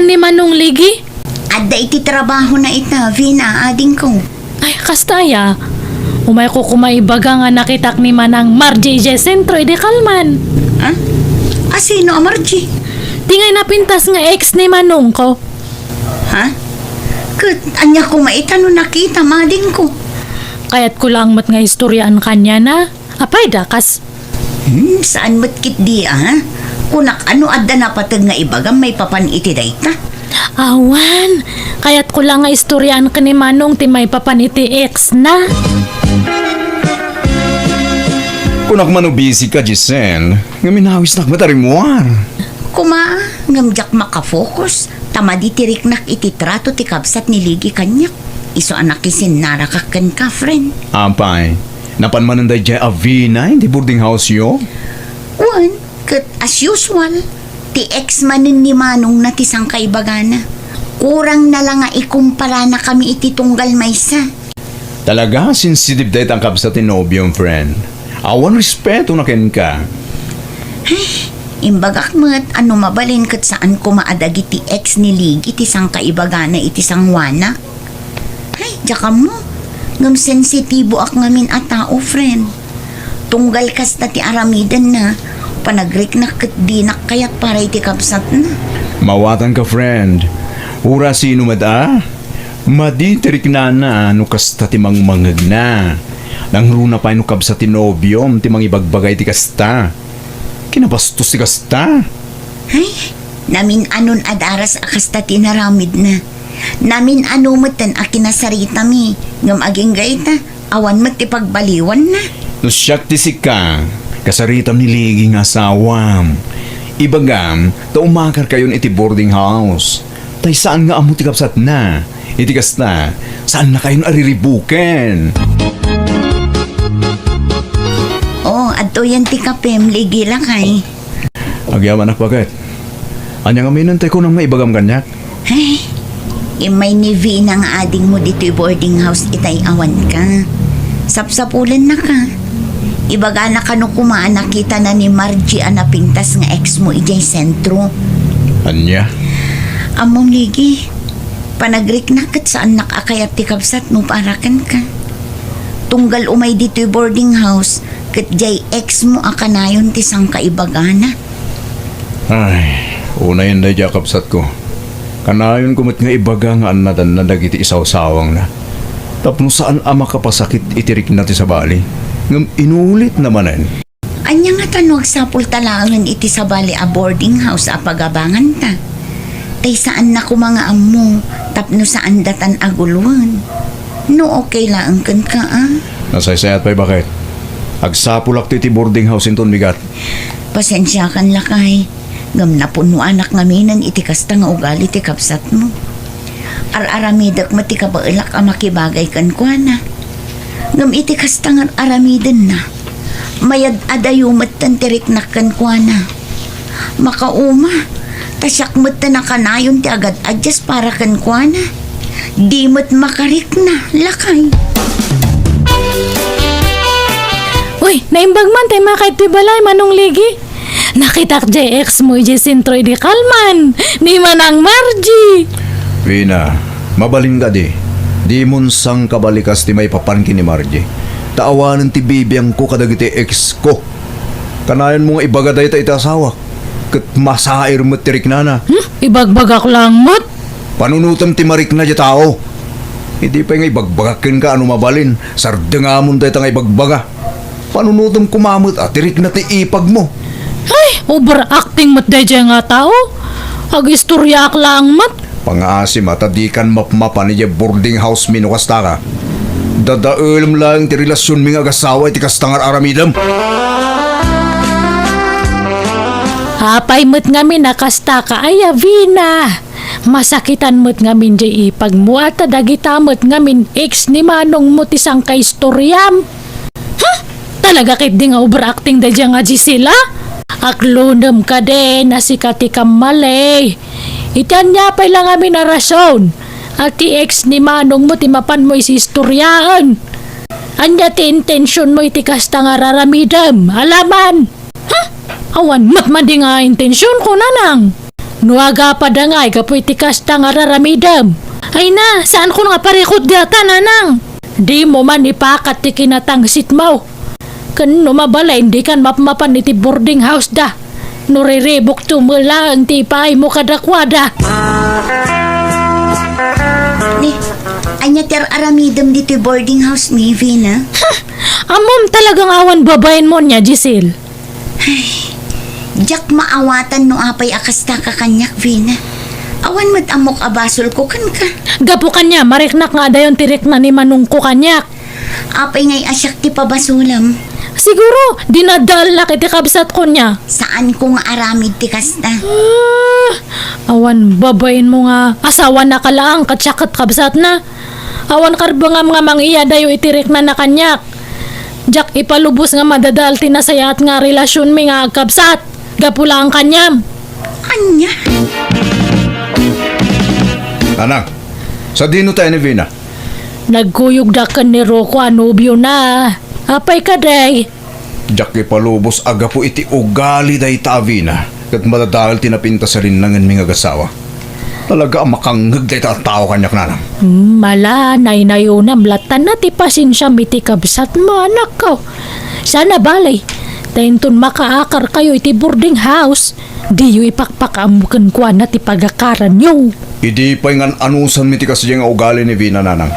ni Manong Ligi? Adda iti trabaho na ita, Vina, ading ko. Ay, kastaya. Umay ko kumaibaga nga nakitak ni Manang Margie sentro ide kalman. Ha? Sino, Margie? Tingay napintas nga ex ni Manong ko. Ha? Anya ko maitano nakita, mading ko. Kaya't ko lang mat nga istoryaan kanya na. Apay dakas. Saan matkit di, ha? Kunak ano adda na patag nga ibaga may papan iti dayta. Awan, kaya't ko lang nga istoryaan ka ni Manong ti may papaniti ex na. Kunak man busy ka, Giselle. Nga minawis nak matarimuan. Kuma, ngamjak makafocus. Tama di tiriknak iti trato ti kabsat ni Ligi kanyak. Iso anak kisin narakakan ka, friend. Ampay, napanmananday dya Avina in the boarding house yo? One, kat as usual, ti ex-manin ni Manong na tisang kaibagana. Kurang na lang nga ikumpara na kami iti tunggal maysa. Talaga, sensitive dahit ang kabsat ni nobyong friend. Awan respeto na ken ka. Imbagak mo't ano mabalin kat saan ko maadag iti ex ni Ligi iti sang kaibagana iti sang wana. Ay, jaka mo. Ngam sensitibo ak ngamin a tao, friend. Tunggal kas na ti aramidan na. Panagrik na kat dinak kayat para iti kapsat na. Mawatan ka, friend. Ura sino mada? Maditirik na no kasta timang mangag na. Nang runa pa no kabsa ti nobyom timang ibagbagay ti kasta. Kinabastos ti kasta. Ay, namin anon adaras akasta tinaramid na. Namin anumutan a kinasarita mi. Ngam aging gaita, awan mat ti pagbaliwan na. No siyak ti sika, kasaritam ni Ligi nga asawam. Ibagam, ta umakar kayon iti boarding house. Tay saan nga amo ti kapsat na? Iti kasta, saan na kayon ariribuken? Oh, adto yan ti kapem, Ligi lang kay. Agyaman ak bakit? Anya nga minantay ko nang maibagam kanyak? Ay, imay ni Vina nga ading mo dito'y boarding house itay awan ka. Sapsapulan na ka. Ibaga na kano kumaan nakita na ni Margie anapintas nga ex mo ijay sentro. Anya? Among Ligi, panagrik na kat saan nakakayat ti kapsat mo parakan ka. Tunggal umay dito'y boarding house, kat jay ex mo akanayon ti sang kaibagana. Ay, una yan na dya kapsat ko. Kanayon kumit nga ibaga nga anadan na dagiti isaw-sawang na. Tapno saan ama kapasakit itirik natin sa bali. Ngam inulit namanen. Anya nga tanong sapul talangan iti sa bali a boarding house a pagabangan ta. Tay saan na ko mga amo, tapno saan datan aguluan. No okay lang kan ka Nasaysayat pa'y bakit? Agsapulak ti boarding house inton bigat. Pasensya kan lakay. Ngam na puno anak ngaminan iti kasta nga ugali ti kapsat mo. Ar-aramidak mati ka bailak a makibagay kan kwa na. Ngam iti kasta nga aramidan na. Mayad adayo matan tirik na kan kwa na. Makauma, tasyak matan na kanayon ti agad adjust para kan kwa na. Di mat makarik na, lakay. Uy, naimbag man tayo makait ti balay Manong Ligi. Nakitak jay ex mo ijay sentro ide kalman ni Manang Margie. Vina, mabaling ka di. Di munsang kabalikas ti may papankin ni Margie. Taawanan ti bibiyang ko kadagiti ex ko. Kanayan mo nga ibagaday ta itasawa. Kat masair mo tirik nana. Ibagbagak lang mat. Panunutam ti marik na di tao. Hindi pa nga ibagbagakin ka ano mabalin. Sardengamon tayo nga ibagbaga. Panunutam kumamot at tirik na ti ipag mo. Ay, overacting mat dayjay nga tao. Ag-istorya ak lang mat. Pang-aasim at adikan mapmapan niya boarding house minukasta ka. Dadaelam lang ti relasyon mi nga gasawa iti kastangar aramidam. Hapay mo't ngamin nakasta ka ay Vina. Masakitan mo't ngamin jay ipag mo at dagita mo't ngamin ex ni Manong mo tisang kaistoryam. Ha? Talaga kit di nga overacting dayjay nga sila? Aklunam ka din na si katikam malay. Itan niya pa lang amin na rason. At ti ex ni Manong mo timapan mo isistoryaan. Anya ti intensyon mo iti kasta nga raramidam. Alaman. Ha? Awan mat man di nga intensyon ko nanang. Nuaga pa dangay kapoy tikas ta nga raramidam. Ay na, saan ko nga parikot gata nanang? Di mo man ipakat ti kinatangsit mo. Kan numabala hindi kan mapmapan iti boarding house da. Nuriribok tumula ang tipay mo kadakwada. Ni, anya ter aramidam dito boarding house ni Vina. Amom talagang awan babayin mo niya, Giselle. Jak maawatan no apay akasta ka kanyak, Vina. Awan mat amok abasol ko kan ka. Gapo kanya, mariknak nga dayon tirik na ni Manong ko kanyak. Apay ngay asyak ti pabasulam. Siguro, dinadal na kiti kabsat ko niya. Saan ko nga aramid ti kasta? Awan babayin mo nga, asawa na kalaang katsakat kabsat na. Awan karba nga mga mangiya dayo itirik na kanyak. Jak ipalubos nga madadal tinasayat nga relasyon mi nga kabsat. Gapula ang kanyam. Anya? Nanang, sa dino tayo ni Vina? Nagkuyog da ka ni Rocco anubyo na. Apay ka day. Jak ipalubos aga po iti ugali day ta Vina. Kat madadahal tinapinta sa rinangan mga gasawa. Talaga makangag day ta tao kanyak nanang. Mala, naynayunam latan na ti pasensya miti kabsat mo anak ko. Sana balay. Tayntun makaakar kayo iti boarding house. Di yu ipakpakamukan kwa na ti pagakaran nyo. Idi pa nga anusan mi ti kasi nga ugali ni Vina nanang.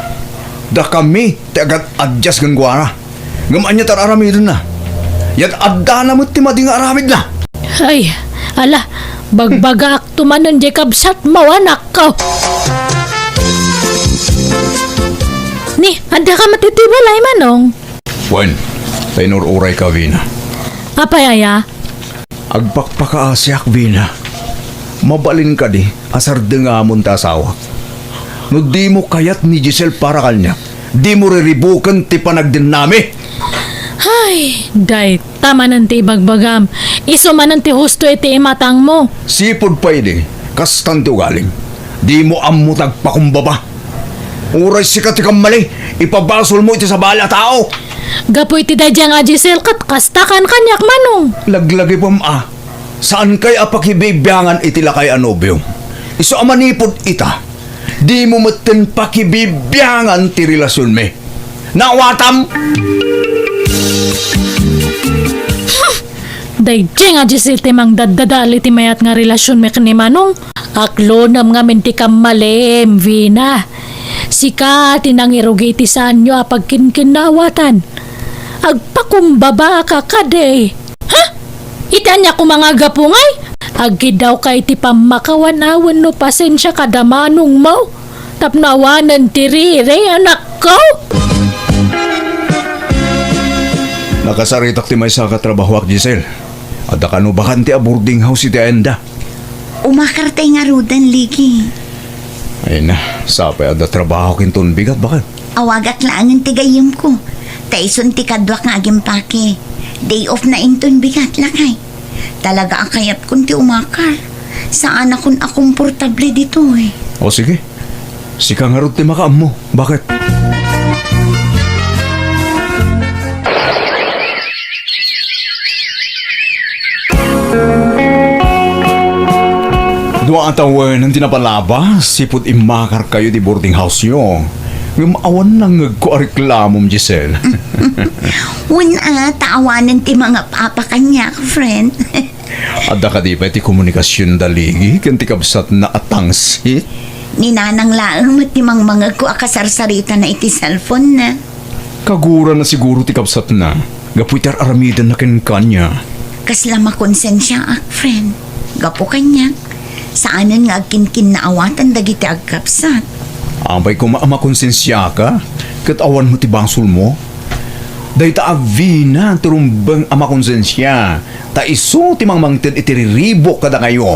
Da kami ti agad adjust ng guara. Ngaman niya tararamidon na. Yat adda na mo ti mading aramid na. Ay, ala, bagbaga aktumanan di kabsat mo anak ko. Ni, anda ka matitibalay manong. Wen, taynururay ka Vina. Apay aya? Agpakpakaasyak Vina. Mabalin ka di, asar nga mong tasawa. No di mo kayat ni Giselle para kanya, di mo riribukan ti panagdinami. Ay, day, tama ng ti bagbagam. Iso man ng ti husto iti imatang mo. Sipod pa idi, kastan ti ugaling. Di mo ammo tagpakumbaba. Uray sikat ti mali, ipabasol mo iti sa bala tao. Gapoy ti dadya nga Giselle kat kastakan kanyak manong. Laglagi po saan kay apakibibyangan iti lakay anobyo? Iso amanipod ita, di mo matin pakibibyangan ti relasyon me. Nawatam! Dadya nga Giselle ti mang dadadali ti mayat nga relasyon me kani manong. Aklo nam nga minti kam malim, Vina. Sika tinangirugi ti saan nyo apagkinkinawatan. Agpakumbaba ka kade. Ha? Itanya ko mga gapungay? Agidaw kay ti pamakawan-awan no pasensya kadamanong mo. Tapnawanan ti rire anak ko. Nakasaritak ti may sa katrabaho ak Giselle. Adda kanubakan ti a boarding house iti enda. Umakartay nga rudan, Liki. Ay na, sapay adda trabaho kinton bigat bakit? Awagak laangan ti gayem ko. Taison ti kadwak nga agimpake. Day off na inton bigat lakay. Talaga ang kayat kun ti umakar. Saan akong akomportable dito eh. O sige, sika nga rin ti makaam mo. Bakit? Dua ang tawen ang tinapalaba, sipod imakar kayo di boarding house nyo. Awan nang nagkuariklamom, Giselle. Una, taawanan ti mga papa kanya, friend. Adda ka di pa ti komunikasyon daligi, kanti kabsat na atangsit. Ninanang laang matimang mga ko akasarsarita na iti cellphone na. Kagura na siguro ti kabsat na. Gapuitar aramidan na kanya. Kasla makonsensya ak, friend. Gapo kanya. Saanan nga agkinkin na awatan dagiti agkapsat. Ambay ko maamakonsensya ka, kat awan mo ti bangsol mo. Day ta avina turumbang amakonsensya, ta iso ti mangmangted itiriribok kada kayo.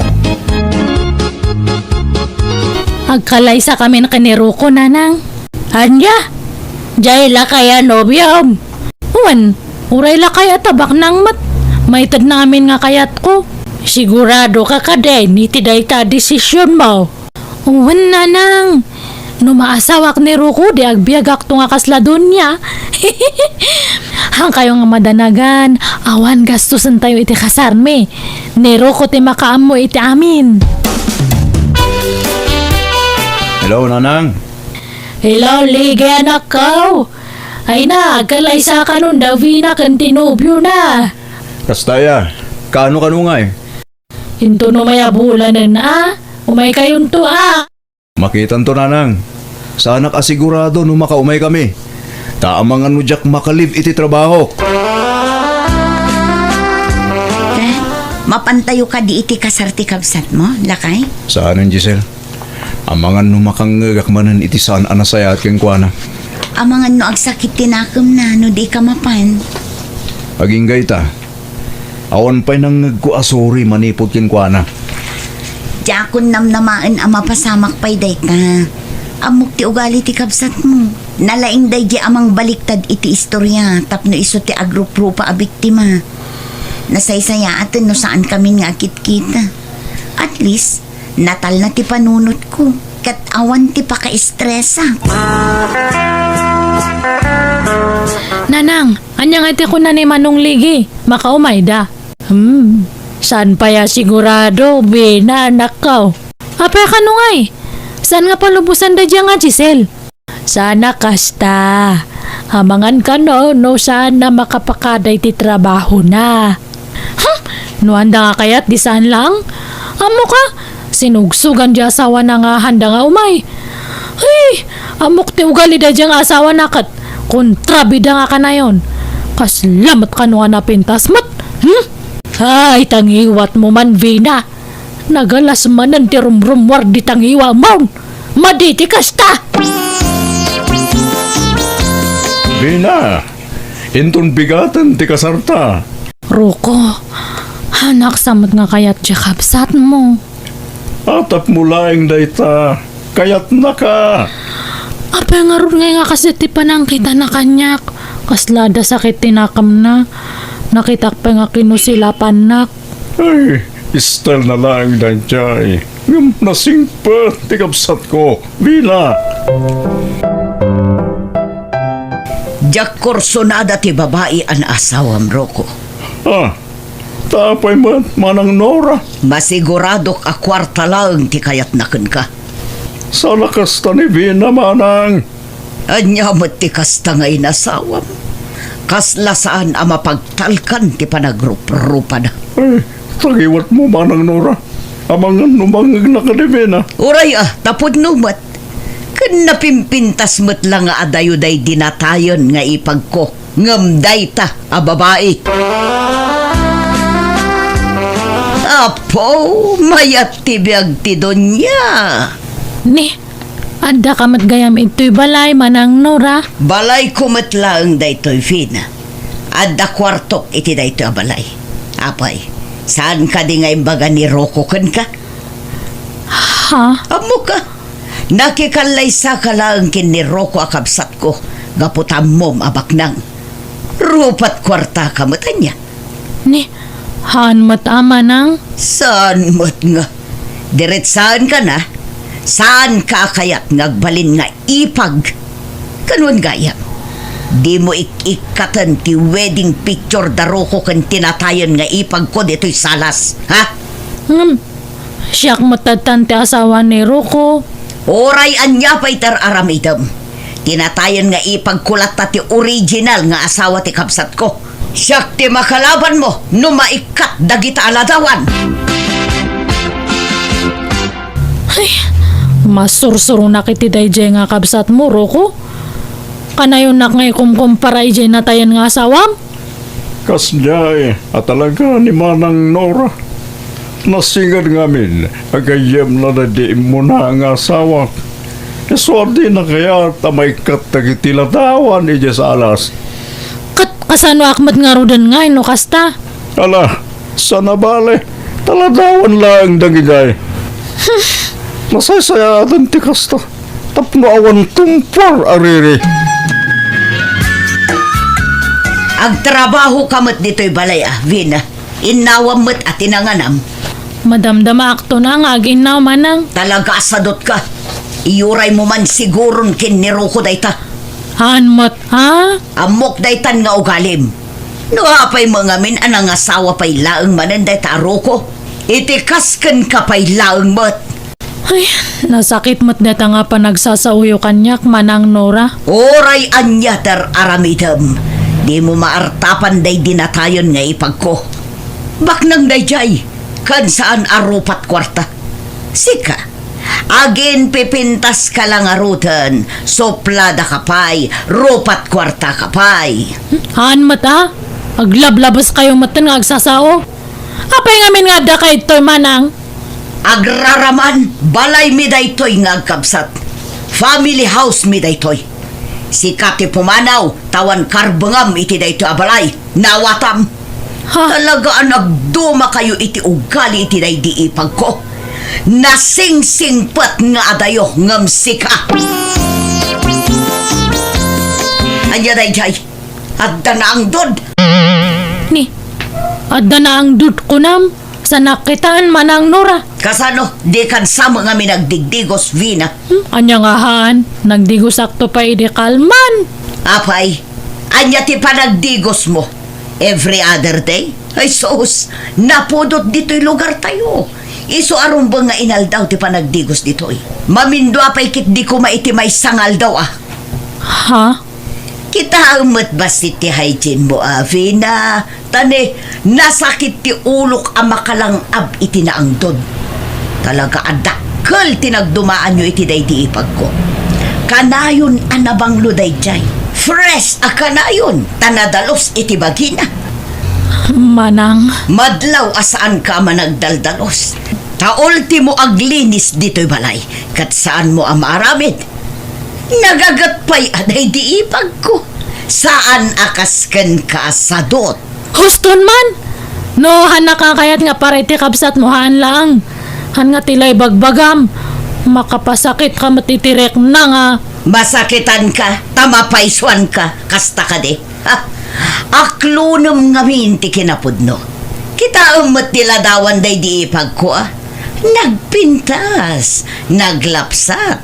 Agkalay sa kami na kaniruko nanang. Anya? Jay la kaya nobyam. Uwan, uray la kaya tabak nang mat. Maitad namin nga kayat ko. Sigurado ka kaday, nitiday ta desisyon mo. Uwan nanang. Numaasawak ni Ruko di agbiagak to nga kasladon niya. Hang kayo nga madanagan, awan gastusan tayo iti kasarme. Ni Ruko ti makaam mo iti amin. Hello, Nanang. Hello, Lige anak ko. Ay na, kalay sa kanon daw Vina kan tinubyo na. Kastaya, kano nga eh. Hinto no may abulanan umay kayon to Makitan to, Nanang. Sana kasigurado no makaumay kami. Taamang ano jak makalib iti trabaho. Mapantayo ka di iti kasarti kabsat mo, lakay? Saan Giselle? Amangan no makangagak manan iti saan anasaya at kengkwana. Amangan no agsakit tinakam na no di ka mapan. Aging gayta. Awan pa'y nang nagkuasuri manipod kengkwana. Diyakon namnamaan ang mapasamak pa'y day ka. Amok ti ugali ti kabsat mo. Nalaing day di amang baliktad iti istorya tapno iso ti agrup-rupa a biktima. Nasaysaya atin no saan kami nga kita. At least, natal na ti panunot ko. Kat awan ti paka-estresa. Nanang, anyang ate ko na ni Manong Ligi. Makaumay da. Saan pa ya sigurado, Vina, anak ko? Apay ka nung ay? Saan nga palubusan da dyan nga, Giselle? Sana kasta. Hamangan ka no sana makapakaday ti trabaho na. No handa nga kayat di saan lang? Amo ka? Sinugsugan di asawa na nga handa nga umay. Ay, amok ti ugali da dyan asawa na kat. Kontrabida nga ka na yon. Kaslamat ka no nga napintas mat. Ay, tangiwat mo man, Vina. Nagalas manan ti rumrumwar di tangiwa mo. Maditi kasta. Vina, inton bigatan ti kasarta. Roko, anak samat nga kayat siya kapsat mo. Atap mo laing dayta, kayat na ka. Apay nga ron nga kasi ti panang kita na kanyak. Kaslada sakit tinakam na. Nakitak pa nga kinusilapan nak. Ay, istal na lang danchay. Ngam nasingpa, tikapsat ko. Vina. Diyak korsonada ti babae ang asawam, Roko. Tapay manang Nora. Masiguradok a kwarta lang ti kayat naken ka. Sa lakas ta ni Vina, Manang. Anyamot ti kasta nga inasawam. Kaslasaan ang mapagtalkan ti panagrup-rupa na. Ay, tagiwat mo, Manang Nora. Amangan numangag na ka ni Vina. Uray tapod numat. Kan napimpintas mo't lang nga adayo-day dinatayon nga ipag ko. Ngamday ta, a babae. Apo, mayat ti biyag ti donya. Ni, anda ka matgayam ito'y balay, Manang Nora. Balay kumat lang daytoy Vina. Adda kwartok iti daytoy a balay. Apay, saan ka di nga imbaga ni Roko kan ka? Ha? Amo ka. Nakikalay sa ka lang kin ni Roko akabsat ko. Gaputam mo abaknang. Rupat kwarta ka matanya. Ni, haan matama nang? Saan mo't nga? Diretsaan ka na? Saan ka kayat ngagbalin nga ipag? Kanuan gaya? Di mo ikikatan ti wedding picture daro ko kan tinatayon nga ipag ko dito'y salas, ha? Siyak matatan ti asawa ni Roko. Oray anya pa'y aramidam. Tinatayon nga ipagkulat ta ti original nga asawa ti kapsat ko. Siyak ti makalaban mo no maikat dagita aladawan. Ay, masursuro na kiti dayjay nga kabsat mo, Roko. Kanayon nak ngay kumkumpara ijay na tayan nga asawam? Kasjay, at talaga ni Manang Nora. Nasingad ngamin, agayem na na di mo na ang asawa. Iswardi na kaya tamay katagitilatawan ije sa alas. Kasano akmat nga rudan nga, no kasta? Ala, sana bale, taladawan lang dagigay. Nasaysaya atan ti kasta, tapno awan tumpar ariri. Agtrabaho kamot dito'y balay Vina. Inawam mo't at tinanganam. Madamdama akto na nga, aginaw Manang. Talaga asadot ka. Iyuray mo man siguron kin ni Roko dayta. Haan mat, ha? Amok daytan nga ugalim. No apay mga min anang asawa pay laeng manan dayta Roko. Itikasken ka pay laeng mat. Ay, nasakit mo't data nga pa nagsasauyo kanyak, Manang Nora. Oray anya ter aramidam. Di mo maartapan day dinatayon nga ipag ko. Baknang day jay, kan saan arupat kwarta. Sika, agin pipintas ka lang arutan, soplada kapay, rupat kwarta kapay. Haan mata? Aglablabas kayong matan nga agsasao? Apay ngamin nga da kay toy, Manang? Agraraman, balay mi daytoy nga agkabsat. Family house mi daytoy. Si Kati pumanaw, tawan karbangam iti daytoy abalay. Nawatam. Ha? Talaga nagduma kayo iti ugali iti day di ipag ko. Nasingsingpat nga adayo ngam sika. Anya day jay, adda na ang dod. Ni, adda na ang dud ko nam. Sa nakitaan, Manang Nora. Kasano, di kan sama nga mi nagdigdigos vina. Anya nga haan, nagdigos akto pa idi kalman. Apay, anya ti panagdigos mo. Every other day? Ay sus, napudot dito'y lugar tayo. Iso arumbang nga inal daw ti panagdigos dito'y. Mamindo apay kit di ko maitimay sangal daw ah. Ha? Kita umat basit ti hygiene mo, Vina. Tane, nasakit ti ulok ang makalang ab iti naangdod. Talaga adakkel tinagdumaan nyo iti day di ipag ko. Kanayon anabang luday jay. Fresh a kanayon, tanadalos iti bagina. Manang, Madlaw asaan ka managdaldalos. Ta ultimo aglinis dito'y balay. Kat saan mo ang maaramid? Nagagatpay aday di ipag ko. Saan akasken ka sadot? huston man! No, hanak ka kayat nga pariti kabsat mo haan lang. Han nga tilay bagbagam. Makapasakit ka matitirek na nga. Masakitan ka, tamapaiswan ka, kasta ka di. Ha? Aklunam nga minti kinapudno. Kita umot nila dawan day di ipag ko ah. Nagpintas, naglapsat,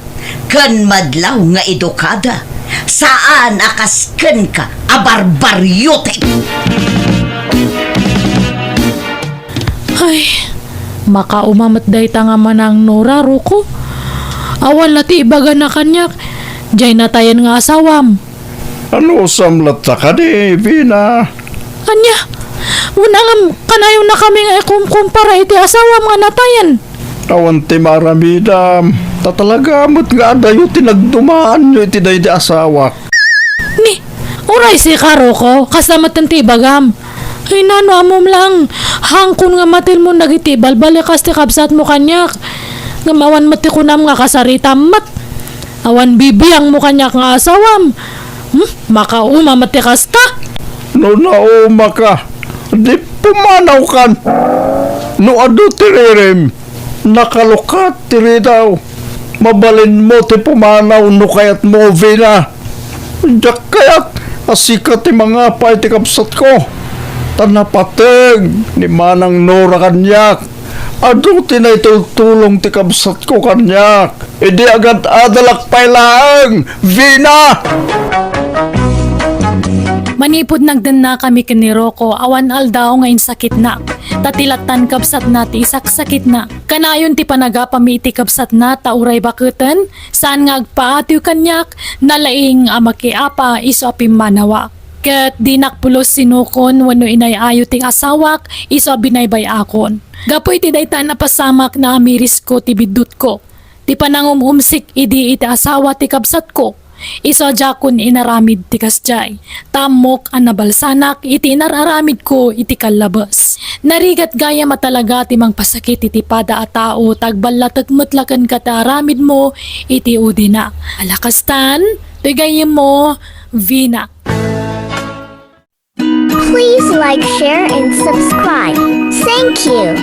kan madlaw nga edukada. Saan akasken ka, abarbaryote? Ay, makaumamat day ta nga Manang Nora, Ruko. Awan na ti ibaga na kanyak. Diyay na tayan nga asawam. Ano samlat ta ka di, Vina? Anya, una nga kanayon na kami nga ikumpara iti asawam nga natayan. Awan ti maramidam. Tatalaga mo't nga adayo tinagdumaan nyo iti day di asawak. Ni, uray si Karo ko, kasamat ng tibagam. Ay nano amom lang, hangkon nga matil mo nagitibal, balikas ti kabsat mo kanyak. Ngamawan mati kunam nga kasarita mat. Awan bibiyang mo kanyak nga asawam. Makauma mati kasta. No nauma ka, di pumanaw kan. No ado tirirem, nakalukat tiri daw. Mabalin mo ti pumanaw no kayat mo, Vina. Diyak kayat asikat ti mga pay ti kapsat ko. Tanapateg ni Manang Nora kanyak. Ado tinaytultulong ti kapsat ko kanyak. Idi agad adalak pay lang, Vina! Manipod nagdan na kami kini Rocco, awan aldaw ngayon sakit na. Tatilatan kapsat na ti isak sakit na. Kanayon ti panagapami iti kapsat na tauray bakutan, saan nga agpaatiw kanyak, nalaing amakiapa iso apim manawa. Ket di nakpulos sinukon wano inayayo ting asawak, iso binaybay akon. Gapoy ti dayta napasamak na amiris ko ti bidut ko. Ti panangumumsik idi iti asawa ti kapsat ko. Iso jakon inaramid ti kasjay. Tamok ang nabalsanak iti inararamid ko iti kalabas. Narigat gaya matalaga ti mang pasakit iti pada a tao tagbalatag mutlakan kata aramid mo iti udina. Alakastan, tigayim mo, Vina. Please like, share, and subscribe. Thank you.